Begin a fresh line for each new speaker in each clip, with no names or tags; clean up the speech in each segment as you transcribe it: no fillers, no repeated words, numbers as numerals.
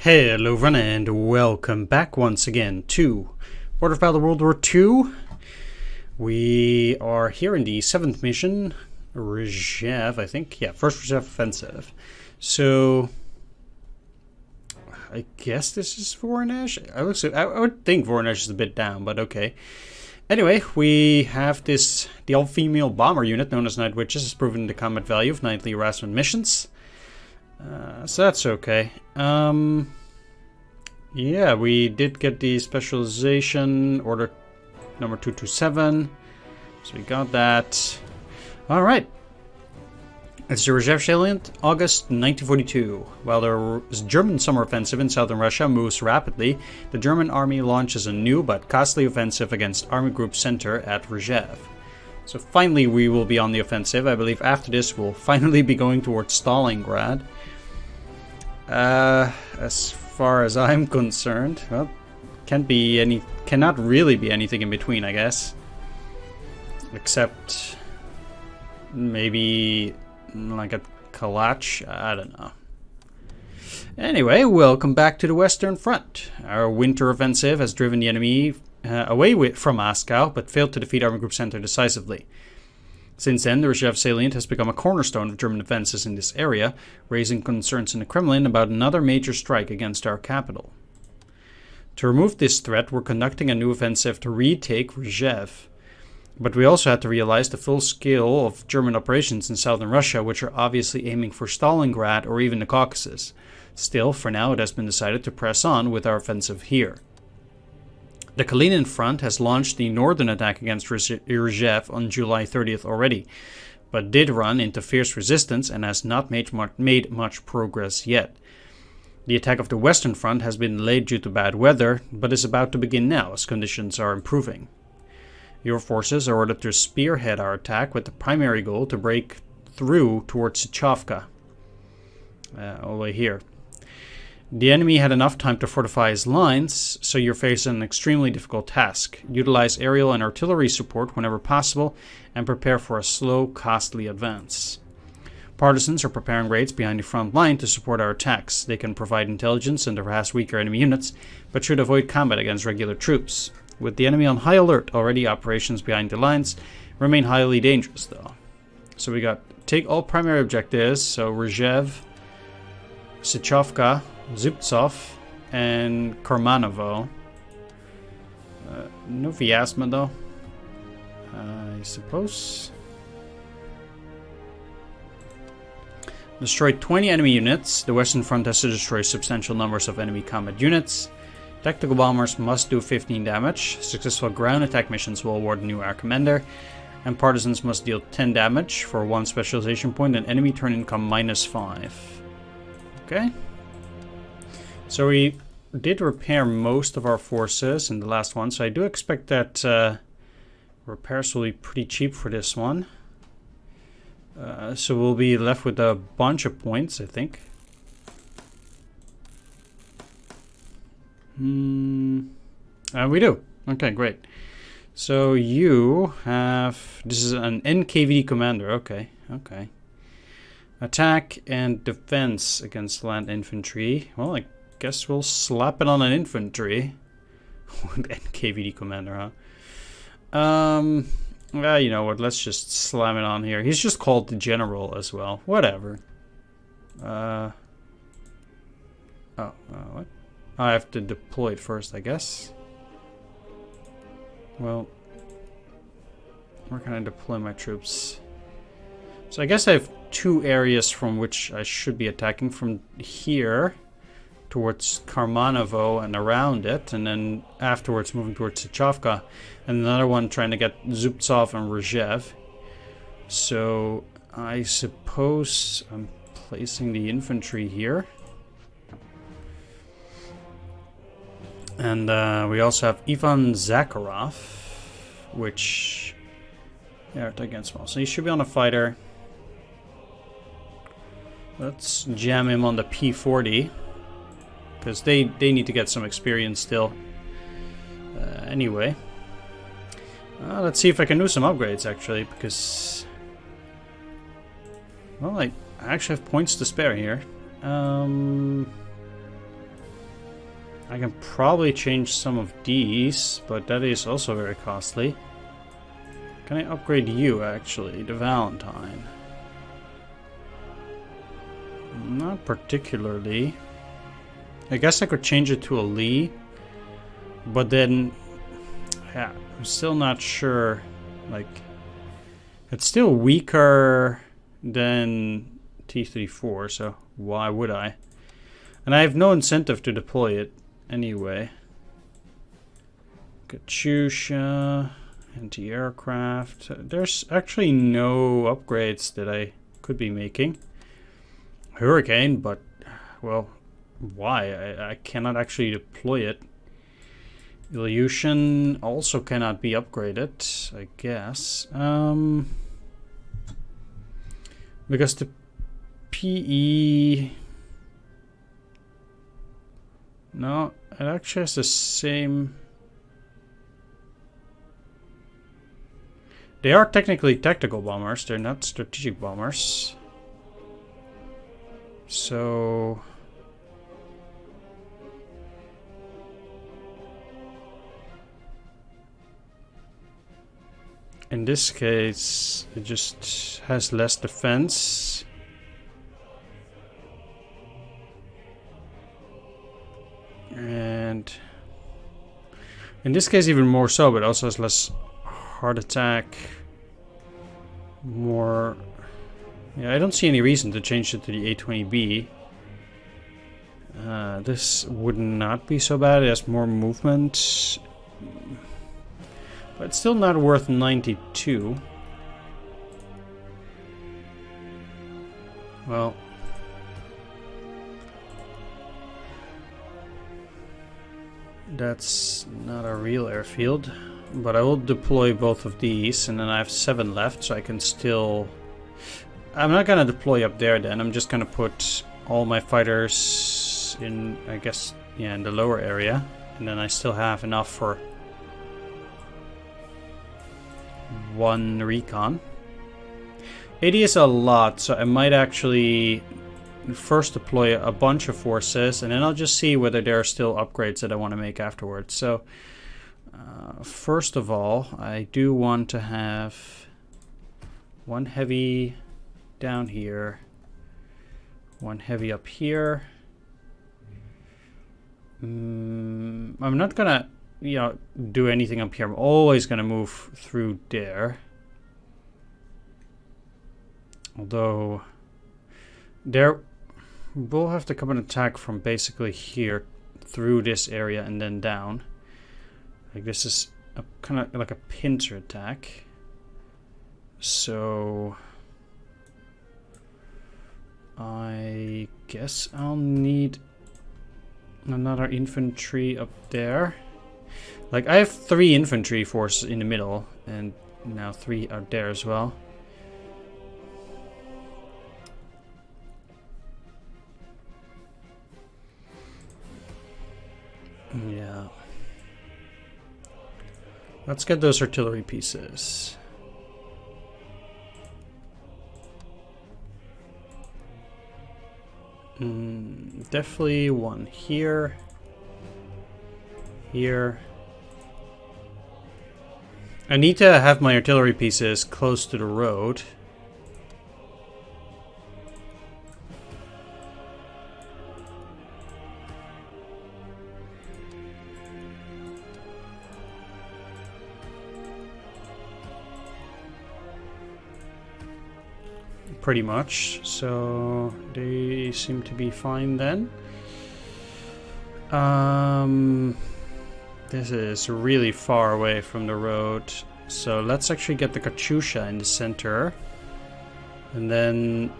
Hello everyone and welcome back once again to Order of Battle World War II. We are here in the 7th mission, Rzhev, I think. Yeah, first Rzhev offensive. So, I guess this is Voronezh? I would think Voronezh is a bit down, but okay. Anyway, we have the all-female bomber unit known as Night Witches has proven the combat value of nightly harassment missions. So that's okay. Yeah, we did get the specialization order number 227. So we got that. Alright. It's the Rzhev salient, August 1942. While the German summer offensive in southern Russia moves rapidly, the German army launches a new but costly offensive against Army Group Center at Rzhev. So finally we will be on the offensive. I believe after this we'll finally be going towards Stalingrad. As far as I'm concerned, well, cannot really be anything in between, I guess. Except maybe like a Kalach, I don't know. Anyway, welcome back to the Western Front. Our winter offensive has driven the enemy away from Moscow, but failed to defeat Army Group Center decisively. Since then, the Rzhev salient has become a cornerstone of German defenses in this area, raising concerns in the Kremlin about another major strike against our capital. To remove this threat, we're conducting a new offensive to retake Rzhev. But we also had to realize the full scale of German operations in southern Russia, which are obviously aiming for Stalingrad or even the Caucasus. Still, for now, it has been decided to press on with our offensive here. The Kalinin front has launched the northern attack against Rzhev on July 30th already, but did run into fierce resistance and has not made much progress yet. The attack of the western front has been delayed due to bad weather, but is about to begin now as conditions are improving. Your forces are ordered to spearhead our attack with the primary goal to break through towards Sychovka, all the way here. The enemy had enough time to fortify his lines, so you're facing an extremely difficult task. Utilize aerial and artillery support whenever possible, and prepare for a slow, costly advance. Partisans are preparing raids behind the front line to support our attacks. They can provide intelligence and harass weaker enemy units, but should avoid combat against regular troops. With the enemy on high alert already, operations behind the lines remain highly dangerous though. So we got take all primary objectives, so Rzhev, Sychovka, Zubtsov, and Karmanovo. No Vyazma though. I suppose. Destroy 20 enemy units. The Western Front has to destroy substantial numbers of enemy combat units. Tactical bombers must do 15 damage. Successful ground attack missions will award a new air commander. And partisans must deal 10 damage for 1 specialization point and enemy turn income -5. Okay. So we did repair most of our forces in the last one, so I do expect that repairs will be pretty cheap for this one. So we'll be left with a bunch of points, I think. We do. Okay, great. So you have... This is an NKVD commander. Okay. Attack and defense against land infantry. Well, I guess we'll slap it on an infantry. NKVD commander, huh? Well, you know what? Let's just slam it on here. He's just called the general as well. Whatever. What? I have to deploy it first, I guess. Well, where can I deploy my troops? So I guess I have 2 areas from which I should be attacking. From here towards Karmanovo and around it, and then afterwards moving towards Sychovka, and another one trying to get Zubtsov and Rzhev. So I suppose I'm placing the infantry here. And we also have Ivan Zakharov, which... yeah, attack against small. So he should be on a fighter. Let's jam him on the P40. Because they need to get some experience still. Anyway. Let's see if I can do some upgrades, actually. Because... well, I actually have points to spare here. I can probably change some of these, but that is also very costly. Can I upgrade you, actually, the Valentine? Not particularly. I guess I could change it to a Lee, but then, yeah, I'm still not sure. Like, it's still weaker than T-34, so why would I? And I have no incentive to deploy it anyway. Katyusha, anti-aircraft. There's actually no upgrades that I could be making. Hurricane, but, well, why? I cannot actually deploy it. Ilyushin also cannot be upgraded, I guess. Because the PE... No, it actually has the same... They are technically tactical bombers, they're not strategic bombers. So... in this case, it just has less defense. And in this case even more so, but also has less heart attack. More... yeah, I don't see any reason to change it to the A-20B. This would not be so bad. It has more movement. But it's still not worth 92. Well... that's not a real airfield. But I will deploy both of these, and then I have 7 left, so I can still... I'm not gonna deploy up there then, I'm just gonna put all my fighters in, I guess, yeah, in the lower area. And then I still have enough for 1 recon. 80 is a lot, so I might actually first deploy a bunch of forces, and then I'll just see whether there are still upgrades that I want to make afterwards. So, first of all, I do want to have 1 heavy down here, 1 heavy up here. I'm not gonna, you know, do anything up here. I'm always gonna move through there. Although, there will have to come an attack from basically here through this area and then down. Like this is a kind of like a pincer attack. So I guess I'll need another infantry up there. Like I have 3 infantry forces in the middle, and now 3 are there as well. Yeah. Let's get those artillery pieces. Definitely 1 here. Here. I need to have my artillery pieces close to the road. Pretty much, so they seem to be fine then. This is really far away from the road, so let's actually get the Katyusha in the center. And then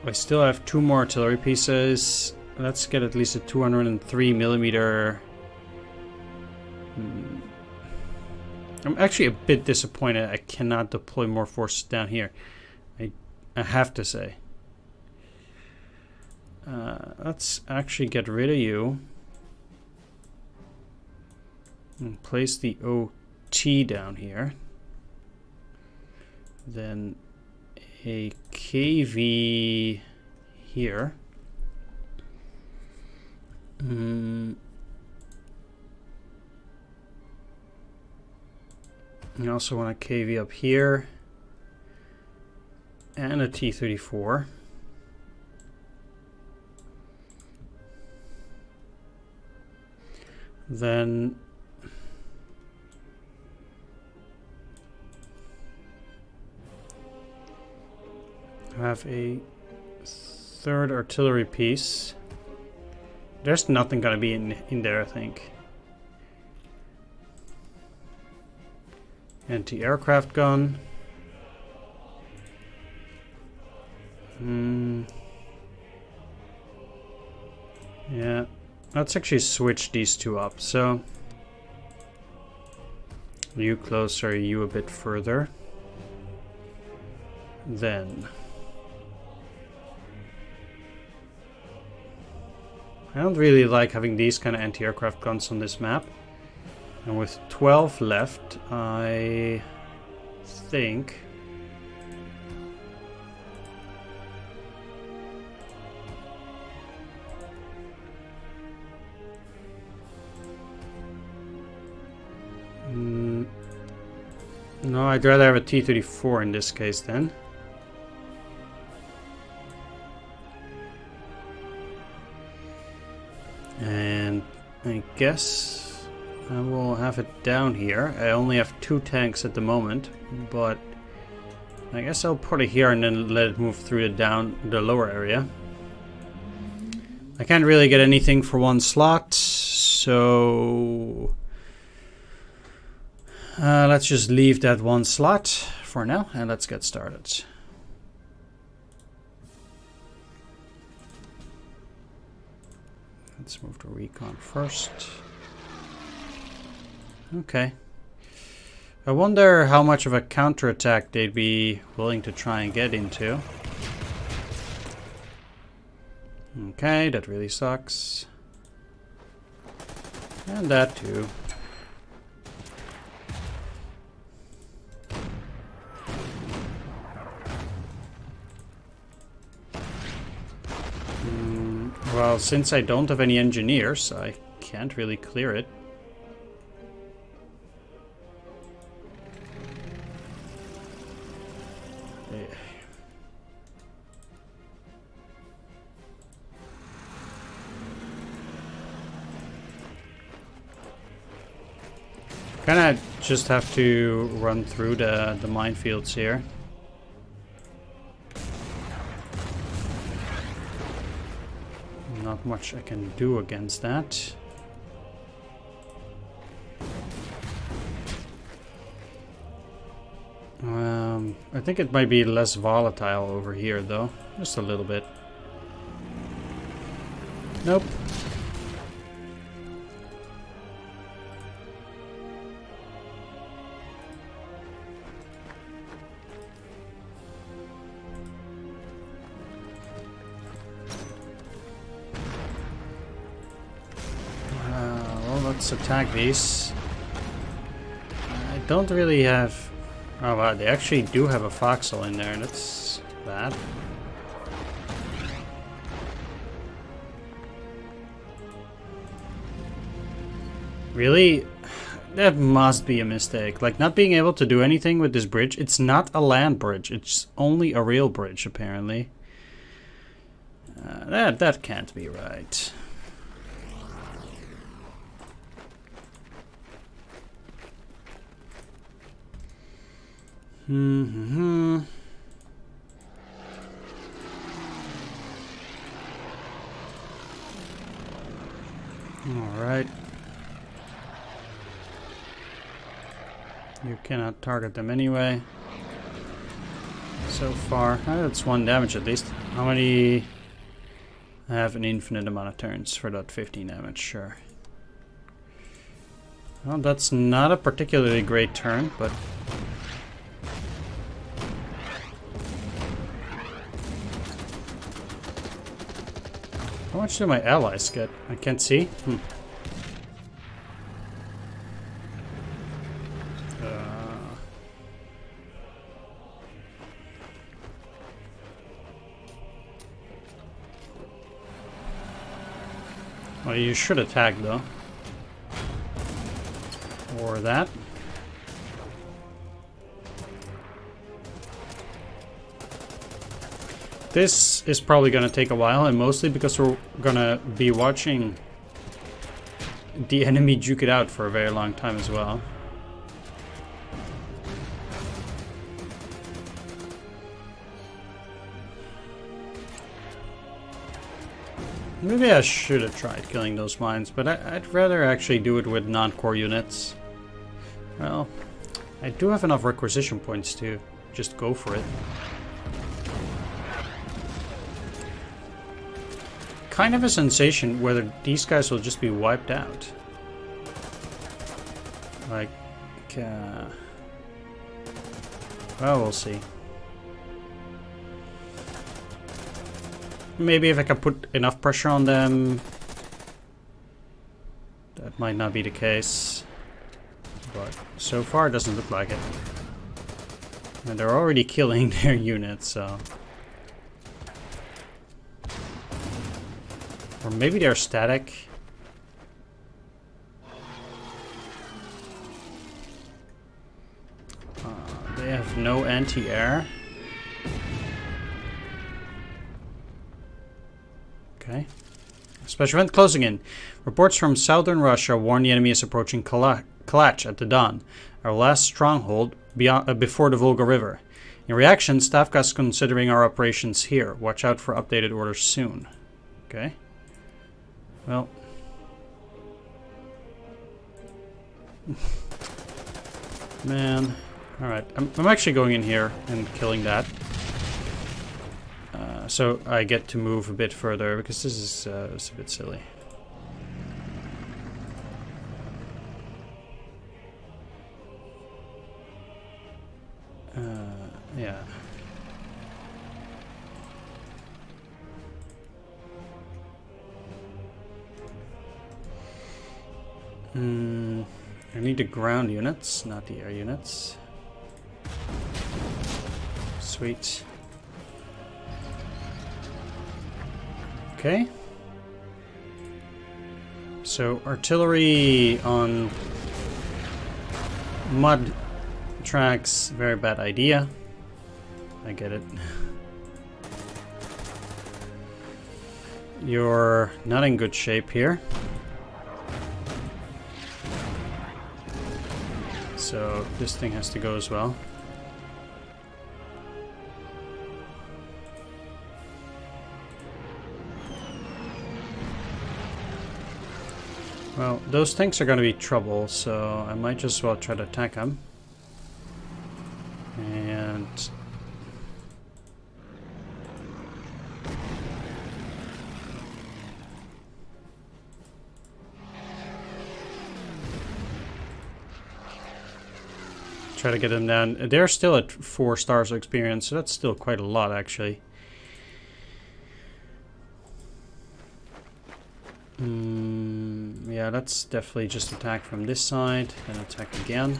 I still have 2 more artillery pieces. Let's get at least a 203 millimeter. I'm actually a bit disappointed I cannot deploy more forces down here. I have to say. Let's actually get rid of you. And place the OT down here. Then a KV here. I also want a KV up here and a T-34. Then I have a third artillery piece. There's nothing gonna be in there, I think. Anti-aircraft gun. Yeah, let's actually switch these two up. So you closer, you a bit further. Then I don't really like having these kind of anti-aircraft guns on this map. And with 12 left, I think no, I'd rather have a T-34 in this case then. And I guess I will have it down here. I only have 2 tanks at the moment, but I guess I'll put it here and then let it move through the lower area. I can't really get anything for one slot, so let's just leave that one slot for now and let's get started. Let's move to recon first. Okay. I wonder how much of a counterattack they'd be willing to try and get into. Okay, that really sucks. And that too. Well, since I don't have any engineers, I can't really clear it. Kinda just have to run through the minefields here. Not much I can do against that. I think it might be less volatile over here though, just a little bit. Nope. Let's attack these. I don't really have... Oh wow, they actually do have a foxhole in there. That's bad. Really? That must be a mistake. Like, not being able to do anything with this bridge. It's not a land bridge. It's only a rail bridge, apparently. That can't be right. All right. You cannot target them anyway. So far, that's 1 damage at least. How many? I have an infinite amount of turns for that 15 damage, sure. Well, that's not a particularly great turn, but... How much do my allies get? I can't see. Well, you should attack though. Or that. This is probably going to take a while, and mostly because we're going to be watching the enemy duke it out for a very long time as well. Maybe I should have tried killing those mines, but I'd rather actually do it with non-core units. Well, I do have enough requisition points to just go for it. Kind of a sensation whether these guys will just be wiped out. Like, well, we'll see. Maybe if I can put enough pressure on them. That might not be the case. But so far it doesn't look like it. And they're already killing their units, so... Or maybe they're static. They have no anti-air. Okay. Special event closing in. Reports from southern Russia warn the enemy is approaching Kalach at the Don, our last stronghold before the Volga River. In reaction, Stavka is considering our operations here. Watch out for updated orders soon. Okay. Well. Man. Alright. I'm actually going in here and killing that. So I get to move a bit further because this is it's a bit silly. Yeah. I need the ground units, not the air units. Sweet. Okay. So artillery on mud tracks, very bad idea. I get it. You're not in good shape here. So this thing has to go as well. Well, those tanks are going to be trouble, so I might just as well try to attack them. And... try to get them down. They're still at 4 stars of experience, so that's still quite a lot, actually. Yeah, let's definitely just attack from this side and attack again.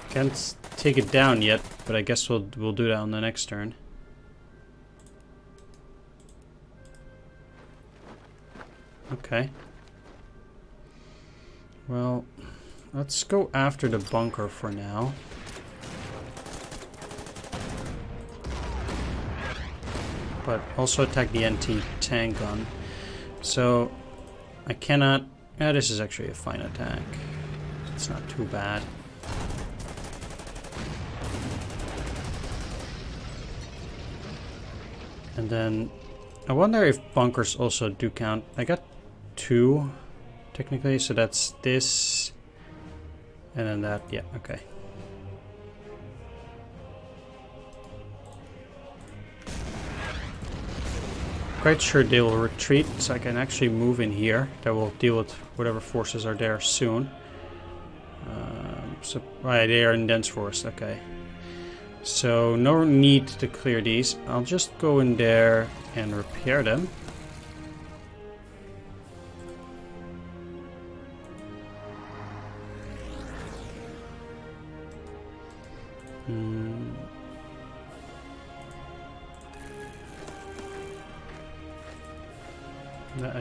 Can't take it down yet, but I guess we'll do that on the next turn. Okay. Well, let's go after the bunker for now. But also attack the anti-tank gun. So I cannot... Yeah, this is actually a fine attack. It's not too bad. And then I wonder if bunkers also do count. I got 2 technically, so that's this and then that. Yeah, okay. Quite sure they will retreat, so I can actually move in here. That will deal with whatever forces are there soon. So right, they are in dense forest. Okay. So no need to clear these. I'll just go in there and repair them.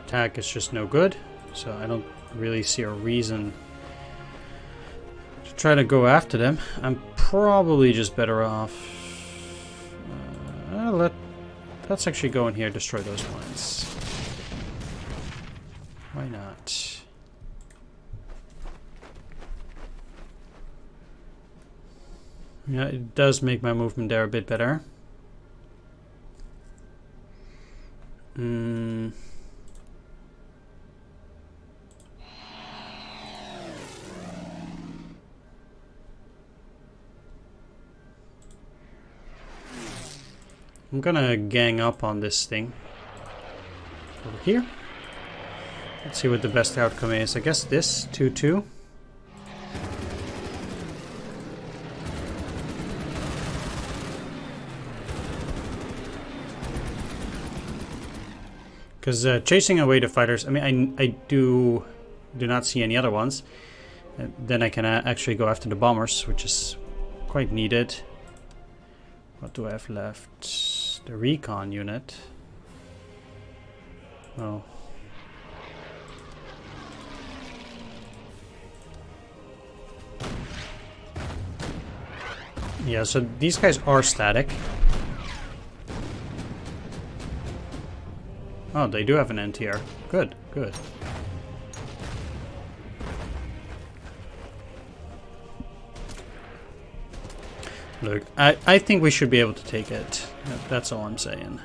attack is just no good, so I don't really see a reason to try to go after them. I'm probably just better off. Let's actually go in here and destroy those mines. Why not? Yeah, it does make my movement there a bit better. I'm gonna gang up on this thing over here. Let's see what the best outcome is. I guess this 2-2. Because chasing away the fighters, I mean, I do not see any other ones. Then I can actually go after the bombers, which is quite needed. What do I have left? The recon unit. Oh. Yeah, so these guys are static. Oh, they do have an NTR. Good, good. Look, I think we should be able to take it. That's all I'm saying.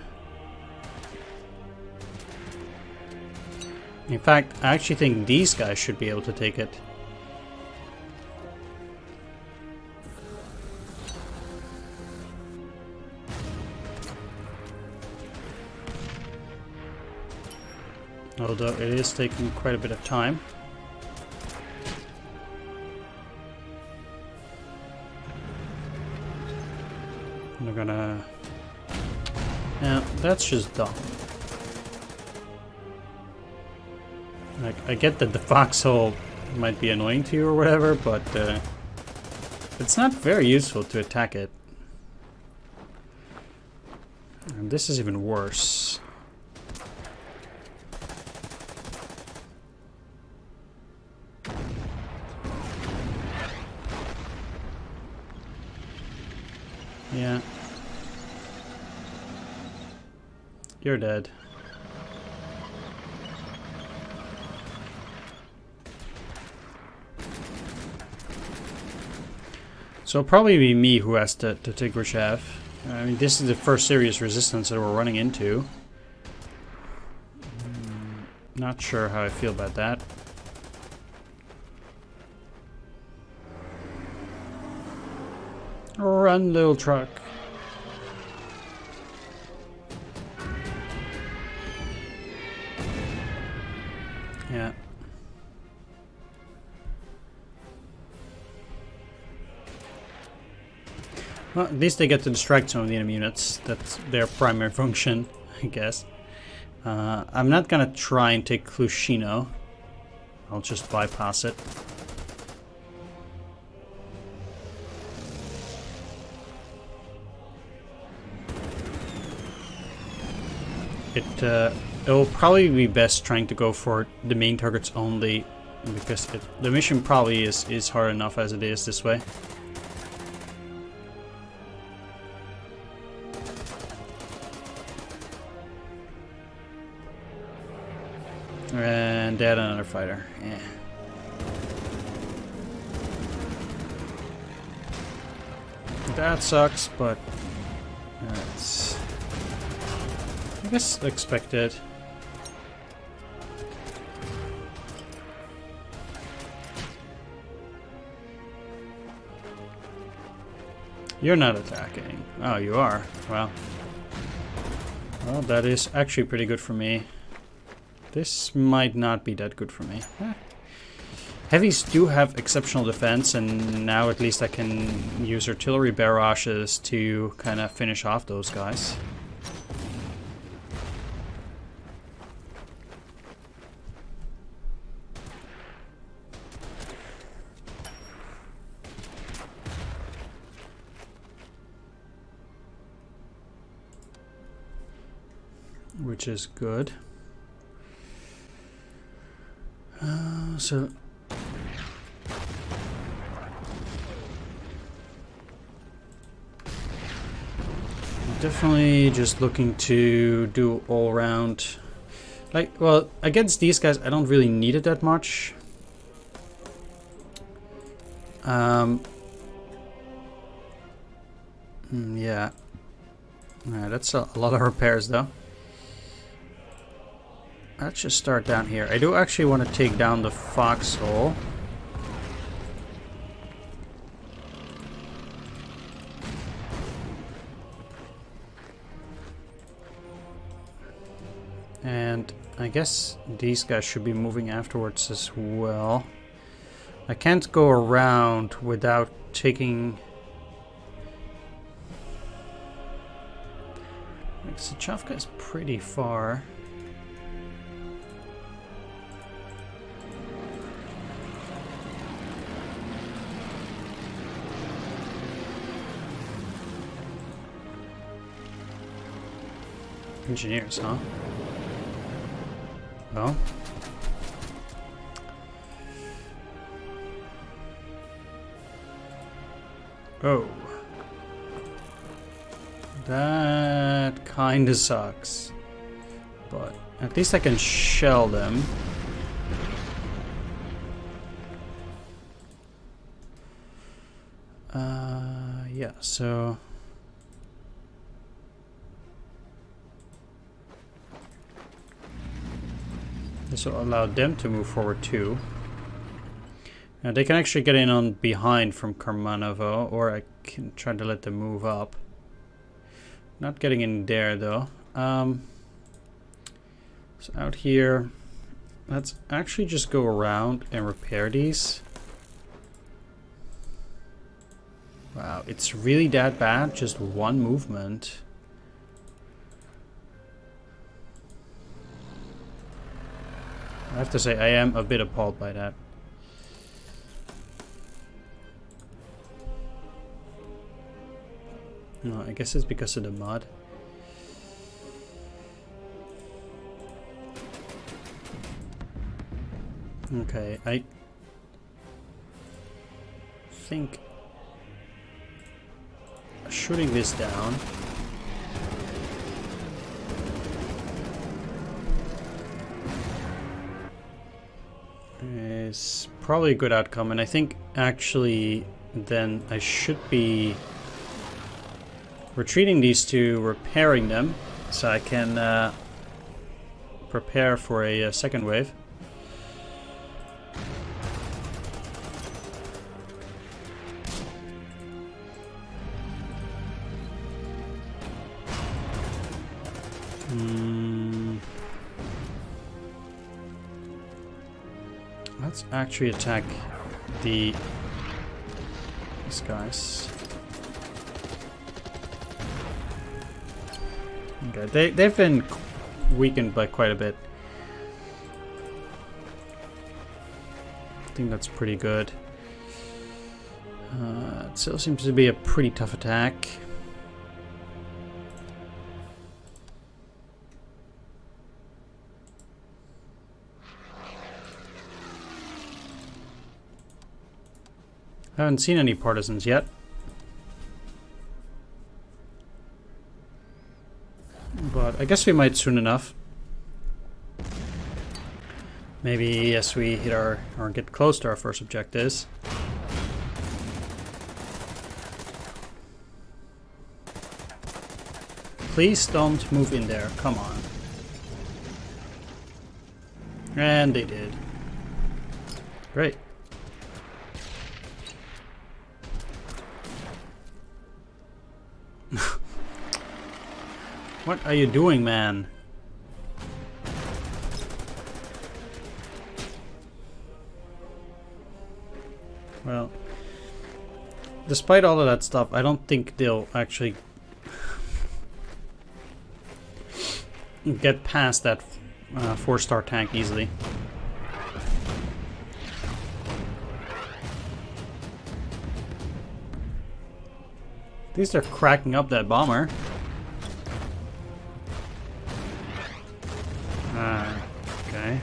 In fact, I actually think these guys should be able to take it. Although it is taking quite a bit of time. We're gonna... Yeah, that's just dumb. Like, I get that the foxhole might be annoying to you or whatever, but it's not very useful to attack it. And this is even worse. Yeah. You're dead. So it'll probably be me who has to take Rzhev. I mean, this is the first serious resistance that we're running into. Not sure how I feel about that. Run, little truck. Yeah. Well, at least they get to distract some of the enemy units. That's their primary function, I guess. I'm not gonna try and take Klushino. I'll just bypass it. It'll probably be best trying to go for the main targets only, because the mission probably is hard enough as it is this way. And they had another fighter. Yeah. That sucks, but that's, I guess, expected. You're not attacking. Oh, you are. Well, that is actually pretty good for me. This might not be that good for me. Heavies do have exceptional defense, and now at least I can use artillery barrages to kind of finish off those guys. Which is good. So definitely just looking to do all around. Like, well, against these guys, I don't really need it that much. Yeah. That's a lot of repairs, though. Let's just start down here. I do actually want to take down the foxhole. And I guess these guys should be moving afterwards as well. I can't go around without taking... Like, Sechavka is pretty far. Engineers, huh? Well. Oh. That kinda sucks. But at least I can shell them. Yeah, so... This will allow them to move forward too. Now they can actually get in on behind from Karmanovo, or I can try to let them move up. Not getting in there though. So out here, let's actually just go around and repair these. Wow, it's really that bad? Just one movement. I have to say, I am a bit appalled by that. No, I guess it's because of the mud. Okay, I think shooting this down is probably a good outcome, and I think actually then I should be retreating these two, repairing them, so I can prepare for a second wave. Let's actually attack these guys. Okay, they've been weakened by quite a bit. I think that's pretty good. It still seems to be a pretty tough attack. I haven't seen any partisans yet. But I guess we might soon enough. Maybe as we hit our, or get close to our first objectives. Please don't move in there, come on. And they did. Great. What are you doing, man? Well, despite all of that stuff, I don't think they'll actually get past that 4-star tank easily. At least they're cracking up that bomber. Okay.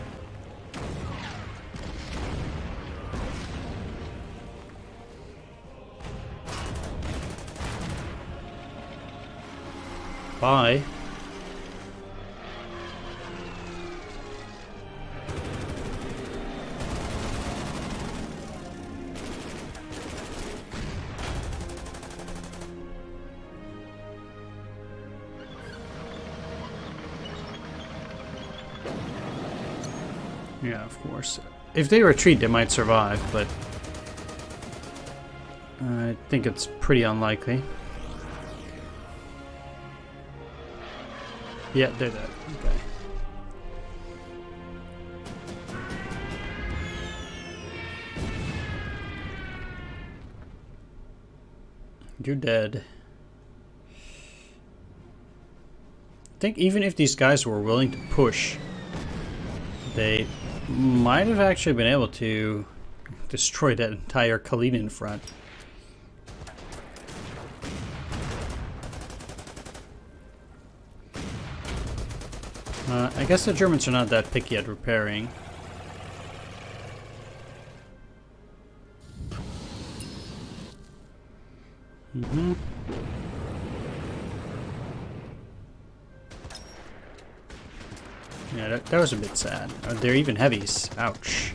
Bye. Yeah, of course. If they retreat, they might survive, but I think it's pretty unlikely. Yeah, they're dead. Okay. You're dead. I think even if these guys were willing to push, they might have actually been able to destroy that entire Kalinin front. I guess the Germans are not that picky at repairing. Yeah, that was a bit sad. They're even heavies. Ouch.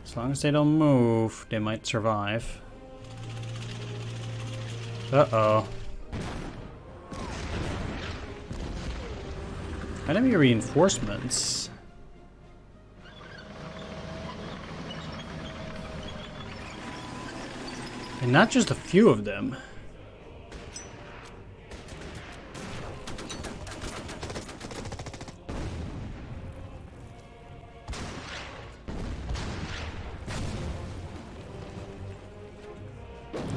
As long as they don't move, they might survive. Uh-oh. Enemy reinforcements. And not just a few of them.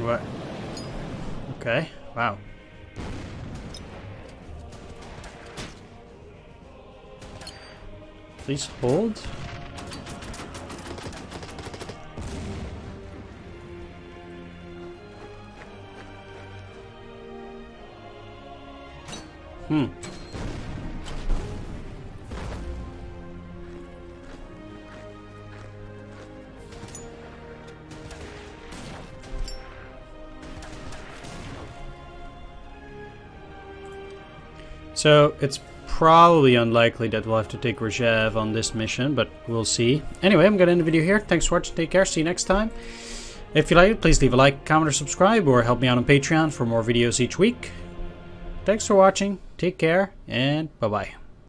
What? Okay. Wow. Please hold. So it's probably unlikely that we'll have to take Rzhev on this mission, but we'll see. Anyway, I'm going to end the video here. Thanks for watching. Take care. See you next time. If you like it, please leave a like, comment, or subscribe, or help me out on Patreon for more videos each week. Thanks for watching. Take care, and bye-bye.